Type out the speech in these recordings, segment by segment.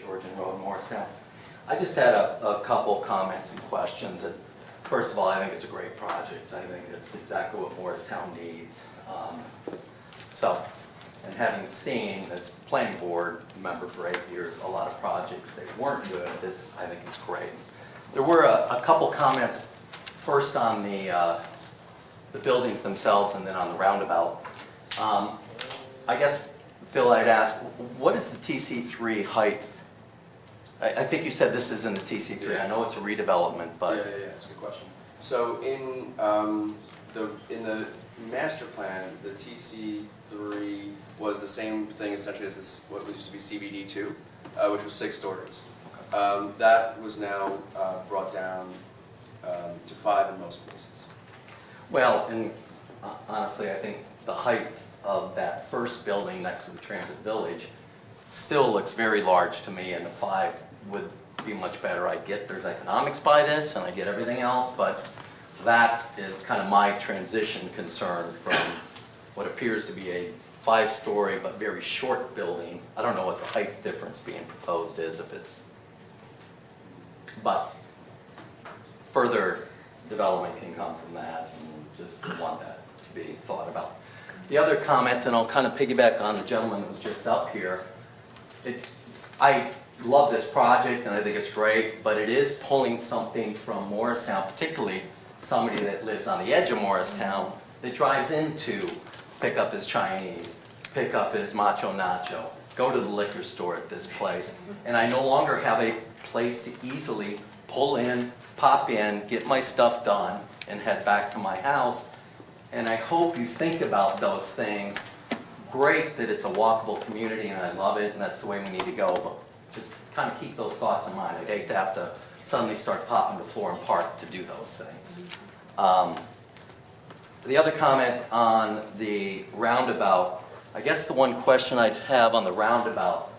Georgian Road, Morristown. I just had a couple comments and questions. First of all, I think it's a great project. I think it's exactly what Morristown needs. And having seen as planning board member for 8 years, a lot of projects that weren't good, this I think is great. There were a couple comments, first on the buildings themselves and then on the roundabout. I guess, Phil, I'd ask, what is the TC3 height? I think you said this is in the TC3. Yeah. I know it's a redevelopment, but... Yeah, that's a good question. So in the master plan, the TC3 was the same thing essentially as this, what used to be CBD2, which was 6 stories. Okay. That was now brought down to 5 in most places. Well, and honestly, I think the height of that first building next to the Transit Village still looks very large to me, and the 5 would be much better. I get there's economics by this, and I get everything else, but that is kind of my transition concern from what appears to be a 5-story but very short building. I don't know what the height difference being proposed is, if it's, but further development can come from that, and just want that to be thought about. The other comment, and I'll kind of piggyback on the gentleman that was just up here, I love this project and I think it's great, but it is pulling something from Morristown, particularly somebody that lives on the edge of Morristown that drives in to pick up his Chinese, pick up his Macho Nacho, go to the liquor store at this place, and I no longer have a place to easily pull in, pop in, get my stuff done, and head back to my house. And I hope you think about those things. Great that it's a walkable community and I love it and that's the way we need to go, but just kind of keep those thoughts in mind. I'd hate to have to suddenly start popping to Florham Park to do those things. The other comment on the roundabout, I guess the one question I'd have on the roundabout,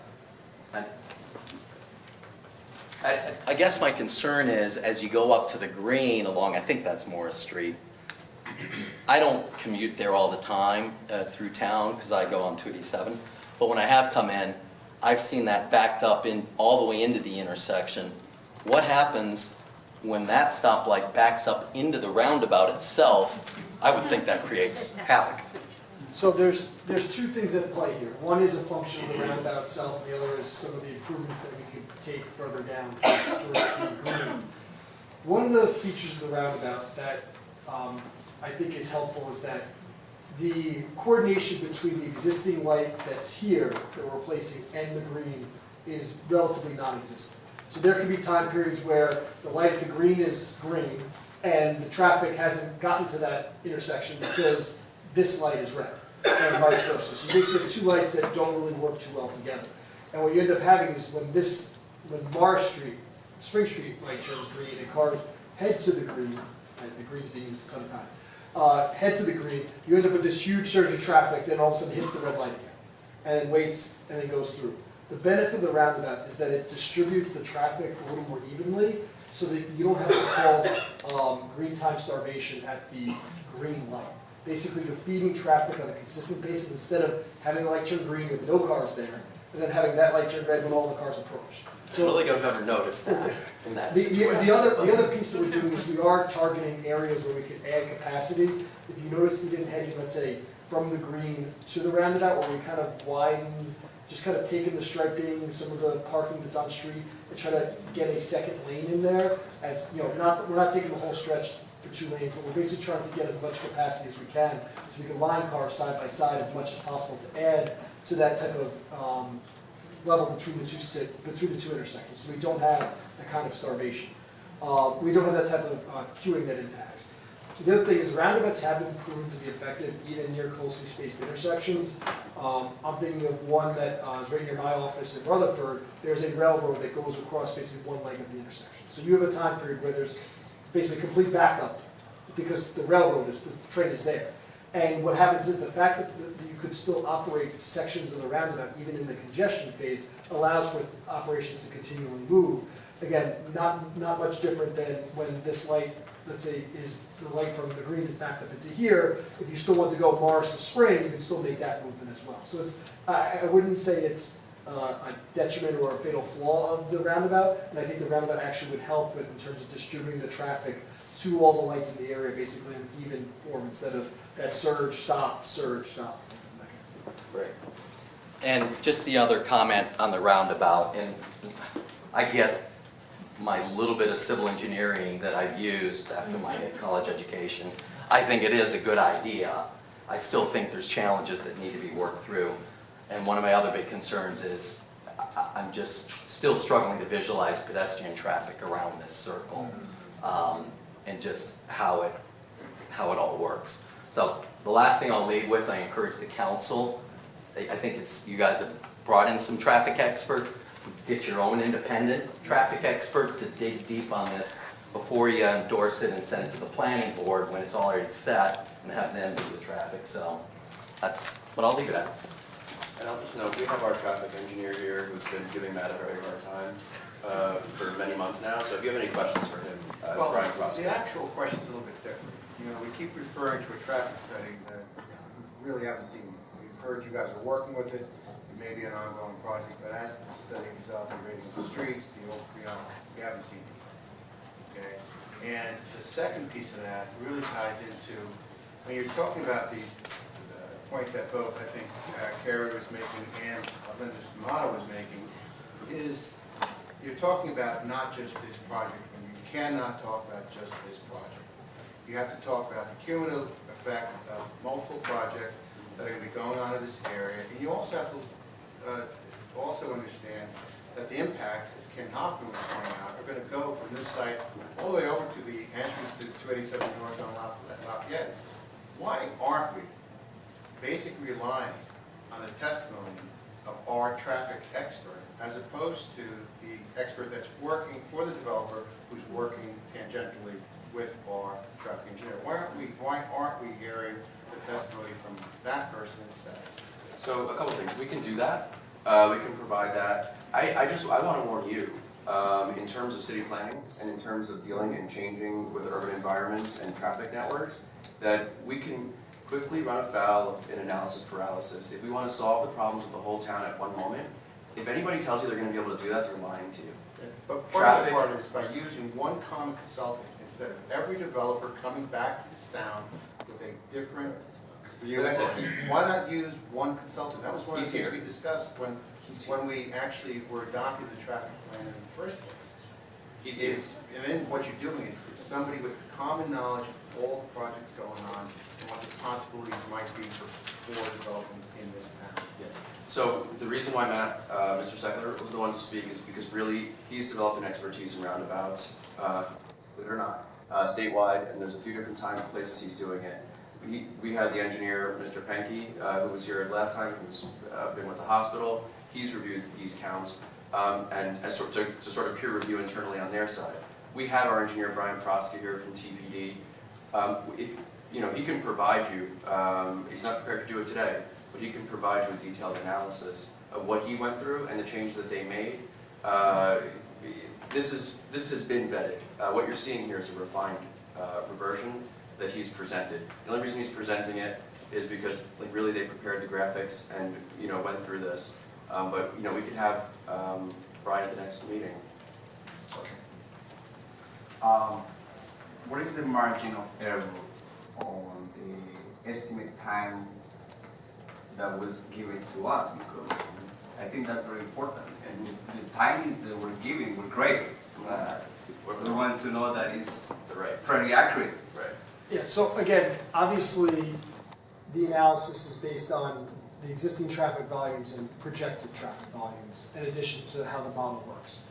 I guess my concern is as you go up to the green along, I think that's Morris Street, I don't commute there all the time through town because I go on 287, but when I have come in, I've seen that backed up in all the way into the intersection. What happens when that stoplight backs up into the roundabout itself? I would think that creates havoc. So there's 2 things at play here. One is a function of the roundabout itself, and the other is some of the improvements that we could take further down towards the green. One of the features of the roundabout that I think is helpful is that the coordination between the existing light that's here that we're replacing and the green is relatively non-existent. So there can be time periods where the light at the green is green and the traffic hasn't gotten to that intersection because this light is red, and vice versa. So you basically have 2 lights that don't really work too well together. And what you end up having is when Morris Street, Spring Street light turns green and cars head to the green, and the green's being used a ton of time, head to the green, you end up with this huge surge of traffic, then all of a sudden hits the red light again, and then waits, and then goes through. The benefit of the roundabout is that it distributes the traffic a little more evenly, so that you don't have what's called green time starvation at the green light. Basically, you're feeding traffic on a consistent basis instead of having the light turn green with no cars there, and then having that light turn red when all the cars approach. So I don't think I've ever noticed that in that situation. The other piece that we're doing is we are targeting areas where we can add capacity. If you notice, even heading, let's say, from the green to the roundabout, where we kind of widen, just kind of taking the striping, some of the parking that's on street, and try to get a second lane in there. As you know, we're not taking the whole stretch for 2 lanes, but we're basically trying to get as much capacity as we can, so we can line cars side by side as much as possible to add to that type of level between the two intersections, so we don't have that kind of starvation. We don't have that type of queuing that impacts. The other thing is roundabouts have been proven to be effective even near closely spaced intersections. I'm thinking of one that is right near my office in Rutherford. There's a railroad that goes across basically one leg of the intersection. So you have a time period where there's basically complete backup because the train is there. And what happens is the fact that you could still operate sections of the roundabout even in the congestion phase allows for operations to continually move. Again, not much different than when this light, let's say, is the light from the green is backed up into here. If you still want to go Morris to Spring, you can still make that movement as well. So it's, I wouldn't say it's a detriment or a fatal flaw of the roundabout, and I think the roundabout actually would help with in terms of distributing the traffic to all the lights in the area, basically in an even form, instead of that surge, stop, surge, stop. Right. And just the other comment on the roundabout, and I get my little bit of civil engineering that I've used after my college education. I think it is a good idea. I still think there's challenges that need to be worked through. And one of my other big concerns is I'm just still struggling to visualize pedestrian traffic around this circle, and just how it all works. So the last thing I'll leave with, I encourage the council. I think you guys have brought in some traffic experts. Get your own independent traffic expert to dig deep on this before you endorse it and send it to the planning board when it's already set, and have them do the traffic. So that's what I'll leave it at. And I'll just note, we have our traffic engineer here who's been giving Matt a very hard time for many months now. So if you have any questions for him, Well, Brian Coughlin. the actual question's a little bit different. You know, we keep referring to a traffic study that we really haven't seen. We've heard you guys are working with it. It may be an ongoing project, but as to the study itself, the rating of the streets, we haven't seen it. Okay? And the second piece of that really ties into, when you're talking about the point that both, I think, Carrie was making and Linda Stamato was making, is you're talking about not just this project, and you cannot talk about just this project. You have to talk about the cumulative effect of multiple projects that are going to be going on in this area, and you also have to also understand that the impacts, as Ken Hoffman was pointing out, are going to go from this site all the way over to the entrance to 287 North on Lafayette. Why aren't we basically relying on the testimony of our traffic expert as opposed to the expert that's working for the developer who's working tangentially with our traffic engineer? Why aren't we hearing the testimony from that person instead? So a couple things, we can do that, we can provide that. I want to warn you, in terms of city planning and in terms of dealing and changing with urban environments and traffic networks, that we can quickly run afoul of an analysis paralysis. If we want to solve the problems of the whole town at one moment, if anybody tells you they're going to be able to do that, they're lying to you. But part is by using one common consultant instead of every developer coming back to this town with a different view. Like I said, Why not use one consultant? That was one of the He's things here. we discussed when He's we actually were adopting the traffic plan in the first place. He's here. And then what you're doing is it's somebody with common knowledge of all the projects going on and what the possibilities might be for development in this town. Yes. So the reason why Matt, Mr. Seckler, was the one to speak is because really he's developed an expertise in roundabouts, believe it or not, statewide, and there's a few different places he's doing it. We had the engineer, Mr. Penke, who was here last time, who's been with the hospital. He's reviewed these counts and to sort of peer review internally on their side. We have our engineer, Brian Proska, here from TPD. If he can provide you, he's not prepared to do it today, but he can provide you a detailed analysis of what he went through and the changes that they made. This has been vetted. What you're seeing here is a refined version that he's presented. The only reason he's presenting it is because, really, they prepared the graphics and went through this. But we could have Brian at the next meeting. Okay. What is the margin of error on the estimate time that was given to us? Because I think that's very important. And the timings that we're giving were great. We want to know that it's pretty accurate. Right. Yeah, so again, obviously, the analysis is based on the existing traffic volumes and projected traffic volumes, in addition to how the model works.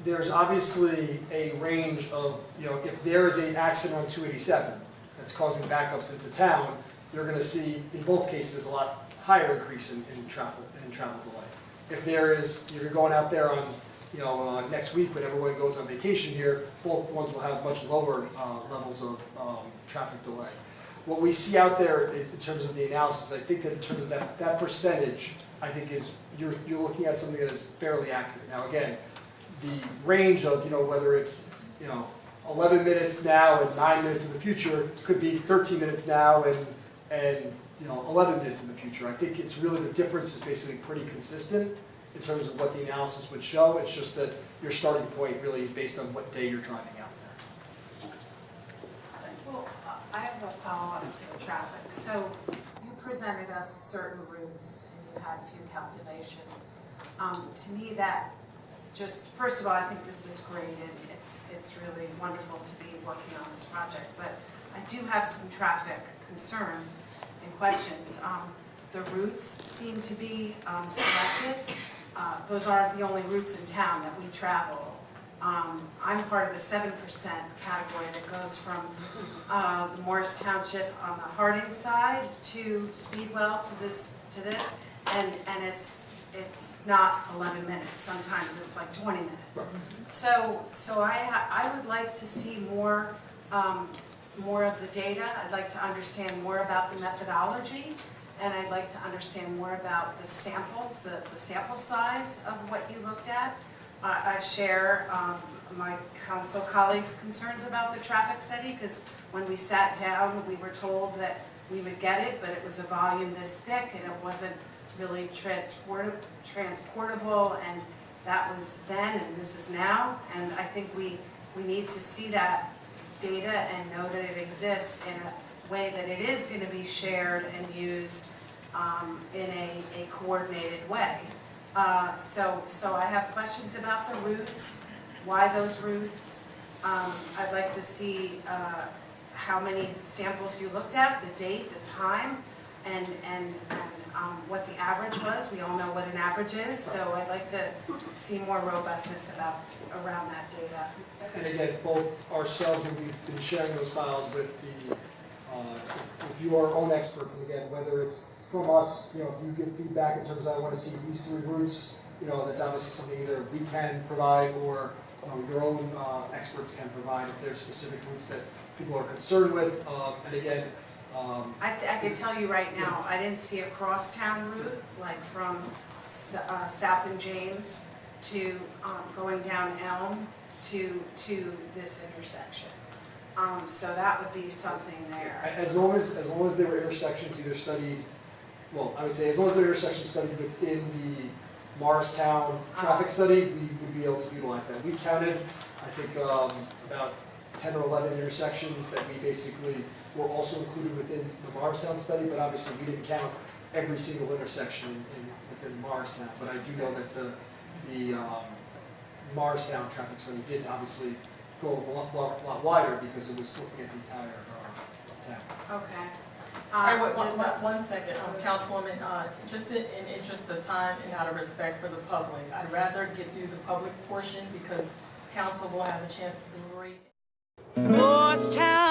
There's obviously a range of, if there is an accident on 287 that's causing backups into town, you're going to see, in both cases, a lot higher increase in travel delay. If you're going out there on, next week when everyone goes on vacation here, both ones will have much lower levels of traffic delay. What we see out there is, in terms of the analysis, I think that in terms of that percentage, I think you're looking at something that is fairly accurate. Now again, the range of, whether it's, 11 minutes now and 9 minutes in the future, could be 13 minutes now and 11 minutes in the future. I think it's really, the difference is basically pretty consistent in terms of what the analysis would show. It's just that your starting point really is based on what day you're driving out there. Well, I have a follow-up to the traffic. So you presented us certain routes and you had a few calculations. To me, that just, first of all, I think this is great and it's really wonderful to be working on this project. But I do have some traffic concerns and questions. The routes seem to be selected. Those aren't the only routes in town that we travel. I'm part of the 7% category that goes from the Morris Township on the Harding side to Speedwell to this, and it's not 11 minutes. Sometimes it's like 20 minutes. So I would like to see more of the data. I'd like to understand more about the methodology, and I'd like to understand more about the samples, the sample size of what you looked at. I share my council colleagues' concerns about the traffic study, because when we sat down, we were told that we would get it, but it was a volume this thick, and it wasn't really transportable, and that was then, and this is now, and I think we need to see that data and know that it exists in a way that it is going to be shared and used in a coordinated way. So I have questions about the routes, why those routes. I'd like to see how many samples you looked at, the date, the time, and what the average was. We all know what an average is, so I'd like to see more robustness around that data. And again, both ourselves and we've been sharing those files with your own experts, and again, whether it's from us, if you give feedback in terms of I want to see these 3 routes, that's obviously something either we can provide or your own experts can provide if there's specific routes that people are concerned with. And again, I can tell you right now, I didn't see a crosstown route, like from South and James to going down Elm to this intersection. So that would be something there. as long as there were intersections either studied, well, I would say as long as there were intersections studied within the Morristown traffic study, we would be able to utilize that. We counted, I think, about 10 or 11 intersections that we basically were also included within the Morristown study, but obviously we didn't count every single intersection within Morristown. But I do know that the Morristown traffic study did obviously go a lot wider because it was looking at the entire town. Okay. All right, one second, Councilwoman, just in interest of time and out of respect for the public, I'd rather get through the public portion because council will have a chance to deliberate. Morristown.